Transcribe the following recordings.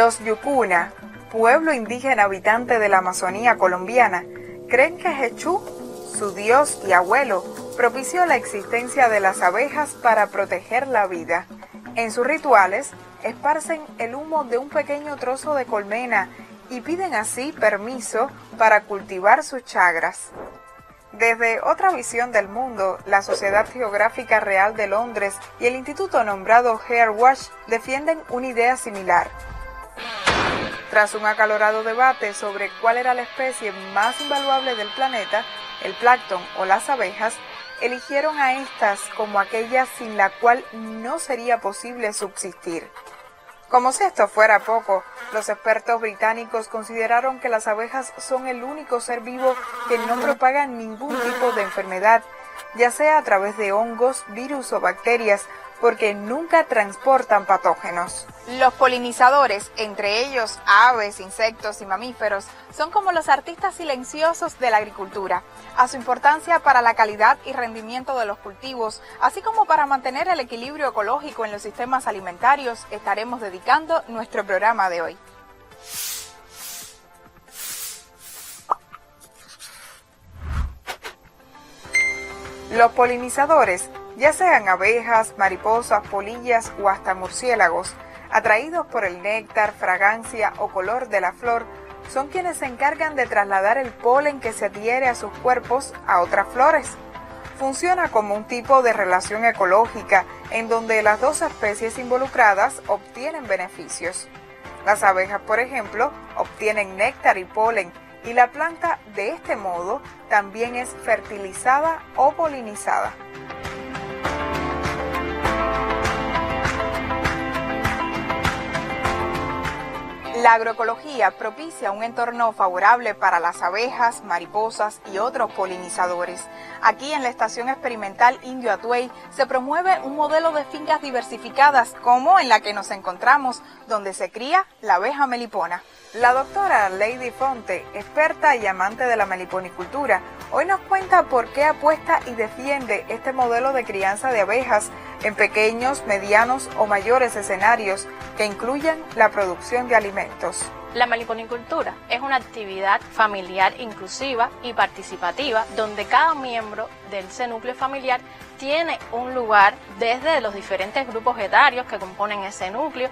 Los Yucuna, pueblo indígena habitante de la Amazonía colombiana, creen que Jechú, su dios y abuelo, propició la existencia de las abejas para proteger la vida. En sus rituales, esparcen el humo de un pequeño trozo de colmena y piden así permiso para cultivar sus chagras. Desde otra visión del mundo, la Sociedad Geográfica Real de Londres y el instituto nombrado Earthwatch defienden una idea similar. Tras un acalorado debate sobre cuál era la especie más invaluable del planeta, el plancton o las abejas, eligieron a estas como aquella sin la cual no sería posible subsistir. Como si esto fuera poco, los expertos británicos consideraron que las abejas son el único ser vivo que no propagan ningún tipo de enfermedad, ya sea a través de hongos, virus o bacterias, porque nunca transportan patógenos. Los polinizadores, entre ellos aves, insectos y mamíferos, son como los artistas silenciosos de la agricultura. A su importancia para la calidad y rendimiento de los cultivos, así como para mantener el equilibrio ecológico en los sistemas alimentarios, estaremos dedicando nuestro programa de hoy. Los polinizadores, ya sean abejas, mariposas, polillas o hasta murciélagos, atraídos por el néctar, fragancia o color de la flor, son quienes se encargan de trasladar el polen que se adhiere a sus cuerpos a otras flores. Funciona como un tipo de relación ecológica en donde las dos especies involucradas obtienen beneficios. Las abejas, por ejemplo, obtienen néctar y polen, y la planta de este modo también es fertilizada o polinizada. La agroecología propicia un entorno favorable para las abejas, mariposas y otros polinizadores. Aquí en la Estación Experimental Indio Atuey se promueve un modelo de fincas diversificadas como en la que nos encontramos, donde se cría la abeja melipona. La doctora Lady Fonte, experta y amante de la meliponicultura, hoy nos cuenta por qué apuesta y defiende este modelo de crianza de abejas en pequeños, medianos o mayores escenarios que incluyan la producción de alimentos. La meliponicultura es una actividad familiar inclusiva y participativa donde cada miembro de ese núcleo familiar tiene un lugar desde los diferentes grupos etarios que componen ese núcleo.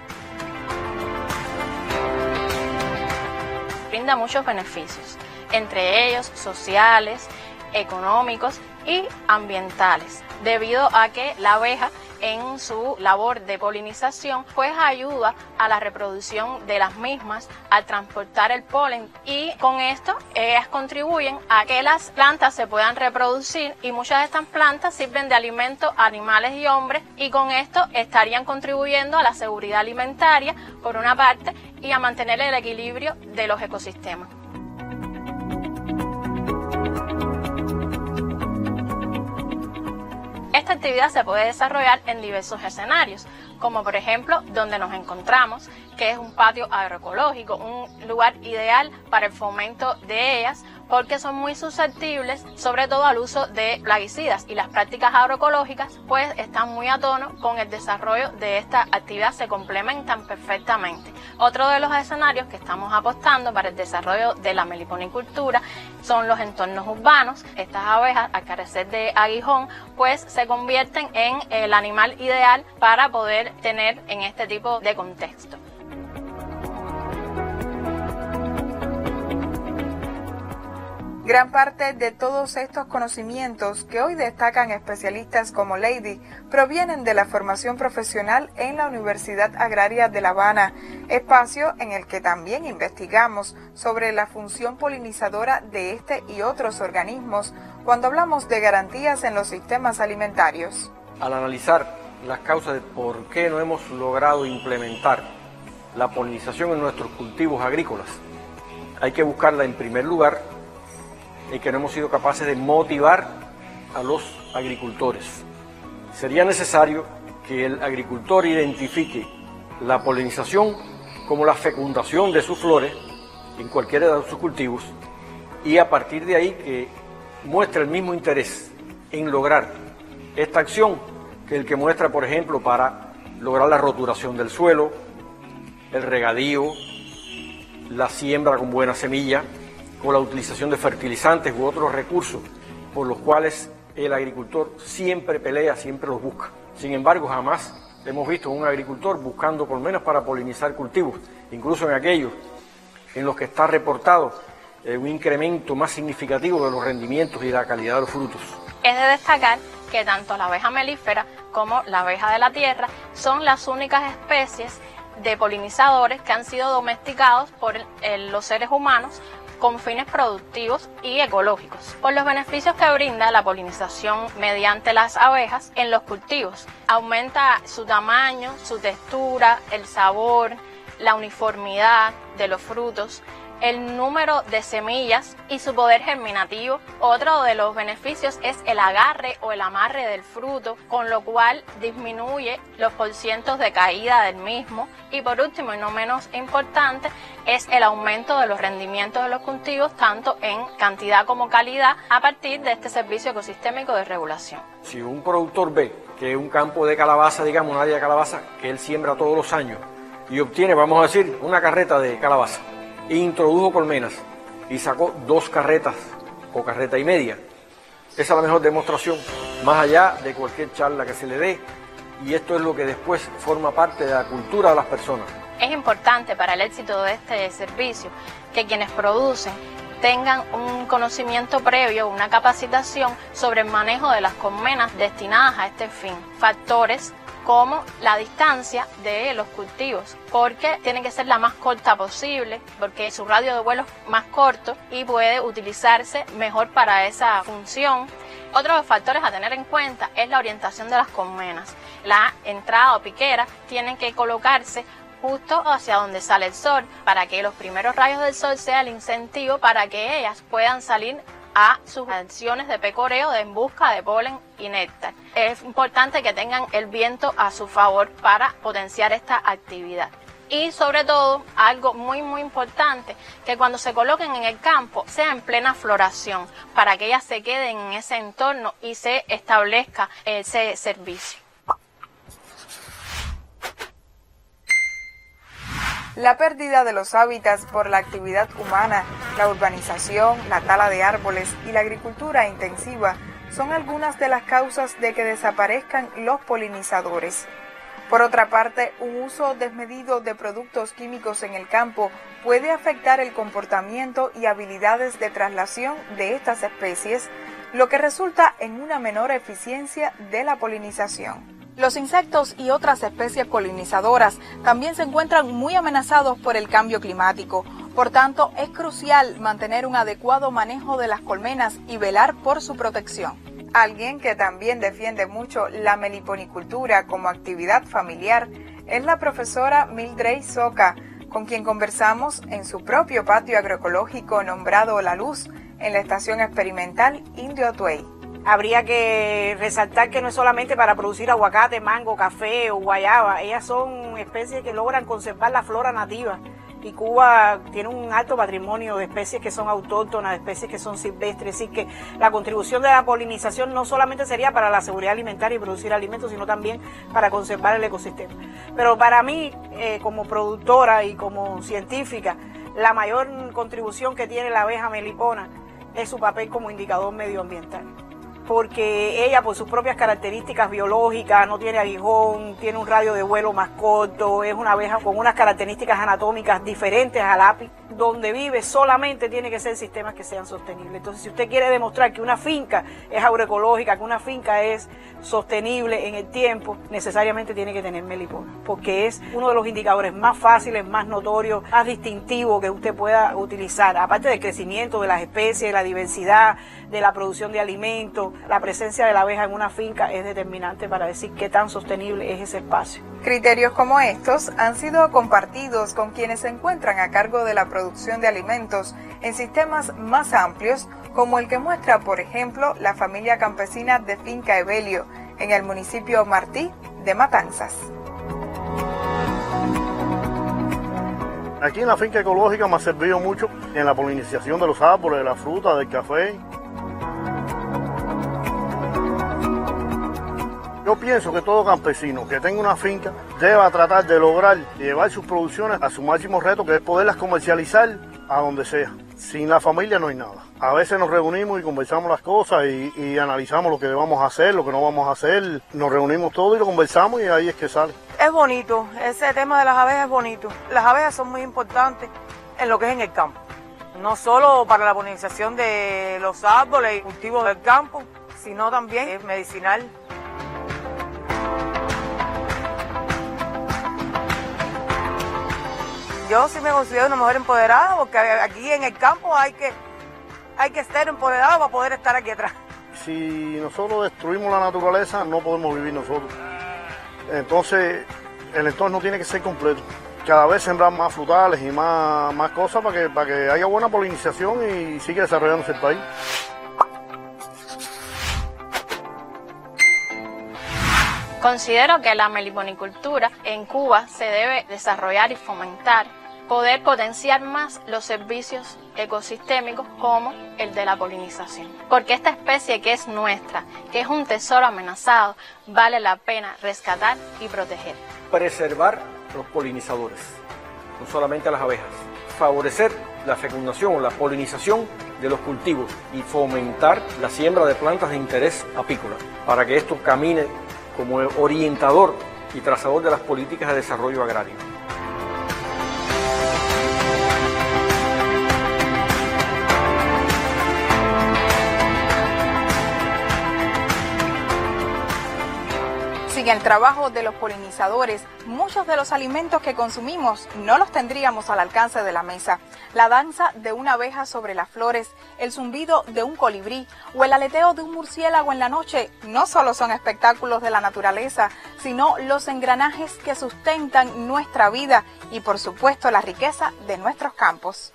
Brinda muchos beneficios, entre ellos sociales, económicos y ambientales, debido a que la abeja en su labor de polinización pues ayuda a la reproducción de las mismas al transportar el polen, y con esto ellas contribuyen a que las plantas se puedan reproducir, y muchas de estas plantas sirven de alimento a animales y hombres, y con esto estarían contribuyendo a la seguridad alimentaria por una parte y a mantener el equilibrio de los ecosistemas. Esta actividad se puede desarrollar en diversos escenarios, como por ejemplo donde nos encontramos, que es un patio agroecológico, un lugar ideal para el fomento de ellas, porque son muy susceptibles sobre todo al uso de plaguicidas, y las prácticas agroecológicas pues están muy a tono con el desarrollo de esta actividad, se complementan perfectamente. Otro de los escenarios que estamos apostando para el desarrollo de la meliponicultura son los entornos urbanos. Estas abejas, al carecer de aguijón, pues se convierten en el animal ideal para poder tener en este tipo de contexto. Gran parte de todos estos conocimientos que hoy destacan especialistas como Lady provienen de la formación profesional en la Universidad Agraria de La Habana, espacio en el que también investigamos sobre la función polinizadora de este y otros organismos cuando hablamos de garantías en los sistemas alimentarios. Al analizar las causas de por qué no hemos logrado implementar la polinización en nuestros cultivos agrícolas, hay que buscarla en primer lugar y que no hemos sido capaces de motivar a los agricultores. Sería necesario que el agricultor identifique la polinización como la fecundación de sus flores en cualquiera de sus cultivos, y a partir de ahí que muestre el mismo interés en lograr esta acción que el que muestra, por ejemplo, para lograr la roturación del suelo, el regadío, la siembra con buena semilla, con la utilización de fertilizantes u otros recursos por los cuales el agricultor siempre pelea, siempre los busca. Sin embargo, jamás hemos visto a un agricultor buscando colmenas para polinizar cultivos, incluso en aquellos en los que está reportado un incremento más significativo de los rendimientos y la calidad de los frutos. Es de destacar que tanto la abeja melífera como la abeja de la tierra son las únicas especies de polinizadores que han sido domesticados por los seres humanos con fines productivos y ecológicos, por los beneficios que brinda la polinización mediante las abejas en los cultivos. Aumenta su tamaño, su textura, el sabor, la uniformidad de los frutos, el número de semillas y su poder germinativo. Otro de los beneficios es el agarre o el amarre del fruto, con lo cual disminuye los porcientos de caída del mismo. Y por último, y no menos importante, es el aumento de los rendimientos de los cultivos, tanto en cantidad como calidad, a partir de este servicio ecosistémico de regulación. Si un productor ve que un campo de calabaza, digamos, un área de calabaza que él siembra todos los años y obtiene, vamos a decir, una carreta de calabaza, introdujo colmenas y sacó 2 carretas o carreta y media. Esa es la mejor demostración, más allá de cualquier charla que se le dé, y esto es lo que después forma parte de la cultura de las personas. Es importante para el éxito de este servicio que quienes producen tengan un conocimiento previo, una capacitación sobre el manejo de las colmenas destinadas a este fin. Factores como la distancia de los cultivos, porque tiene que ser la más corta posible, porque su radio de vuelo es más corto y puede utilizarse mejor para esa función. Otro de los factores a tener en cuenta es la orientación de las colmenas. La entrada o piquera tienen que colocarse justo hacia donde sale el sol, para que los primeros rayos del sol sean el incentivo para que ellas puedan salir a sus acciones de pecoreo en busca de polen y néctar. Es importante que tengan el viento a su favor para potenciar esta actividad. Y sobre todo, algo muy importante, que cuando se coloquen en el campo sea en plena floración, para que ellas se queden en ese entorno y se establezca ese servicio. La pérdida de los hábitats por la actividad humana, la urbanización, la tala de árboles y la agricultura intensiva son algunas de las causas de que desaparezcan los polinizadores. Por otra parte, un uso desmedido de productos químicos en el campo puede afectar el comportamiento y habilidades de traslación de estas especies, lo que resulta en una menor eficiencia de la polinización. Los insectos y otras especies polinizadoras también se encuentran muy amenazados por el cambio climático. Por tanto, es crucial mantener un adecuado manejo de las colmenas y velar por su protección. Alguien que también defiende mucho la meliponicultura como actividad familiar es la profesora Mildred Soca, con quien conversamos en su propio patio agroecológico nombrado La Luz, en la estación experimental Indio Atuey. Habría que resaltar que no es solamente para producir aguacate, mango, café o guayaba, ellas son especies que logran conservar la flora nativa. Y Cuba tiene un alto patrimonio de especies que son autóctonas, de especies que son silvestres, así que la contribución de la polinización no solamente sería para la seguridad alimentaria y producir alimentos, sino también para conservar el ecosistema. Pero para mí, como productora y como científica, la mayor contribución que tiene la abeja melipona es su papel como indicador medioambiental. Porque ella, por sus propias características biológicas, no tiene aguijón, tiene un radio de vuelo más corto, es una abeja con unas características anatómicas diferentes al apis. Donde vive solamente tiene que ser sistemas que sean sostenibles. Entonces, si usted quiere demostrar que una finca es agroecológica, que una finca es sostenible en el tiempo, necesariamente tiene que tener melipona, porque es uno de los indicadores más fáciles, más notorios, más distintivos que usted pueda utilizar. Aparte del crecimiento de las especies, de la diversidad, de la producción de alimentos, la presencia de la abeja en una finca es determinante para decir qué tan sostenible es ese espacio. Criterios como estos han sido compartidos con quienes se encuentran a cargo de la producción de alimentos en sistemas más amplios, como el que muestra, por ejemplo, la familia campesina de Finca Evelio, en el municipio Martí de Matanzas. Aquí en la finca ecológica me ha servido mucho en la polinización de los árboles, de la fruta, del café. Yo pienso que todo campesino que tenga una finca deba tratar de lograr llevar sus producciones a su máximo reto, que es poderlas comercializar a donde sea. Sin la familia no hay nada. A veces nos reunimos y conversamos las cosas y analizamos lo que vamos a hacer, lo que no vamos a hacer. Nos reunimos todos y lo conversamos y ahí es que sale. Es bonito, ese tema de las abejas es bonito. Las abejas son muy importantes en lo que es en el campo. No solo para la polinización de los árboles y cultivos del campo, sino también es medicinal. Yo sí me considero una mujer empoderada porque aquí en el campo hay que ser empoderado para poder estar aquí atrás. Si nosotros destruimos la naturaleza, no podemos vivir nosotros. Entonces, el entorno tiene que ser completo. Cada vez sembrar más frutales y más cosas para que haya buena polinización y siga desarrollándose el país. Considero que la meliponicultura en Cuba se debe desarrollar y fomentar, poder potenciar más los servicios ecosistémicos como el de la polinización. Porque esta especie que es nuestra, que es un tesoro amenazado, vale la pena rescatar y proteger. Preservar los polinizadores, no solamente a las abejas. Favorecer la fecundación o la polinización de los cultivos y fomentar la siembra de plantas de interés apícola para que esto camine como orientador y trazador de las políticas de desarrollo agrario. Sin el trabajo de los polinizadores, muchos de los alimentos que consumimos no los tendríamos al alcance de la mesa. La danza de una abeja sobre las flores, el zumbido de un colibrí o el aleteo de un murciélago en la noche no solo son espectáculos de la naturaleza, sino los engranajes que sustentan nuestra vida y por supuesto la riqueza de nuestros campos.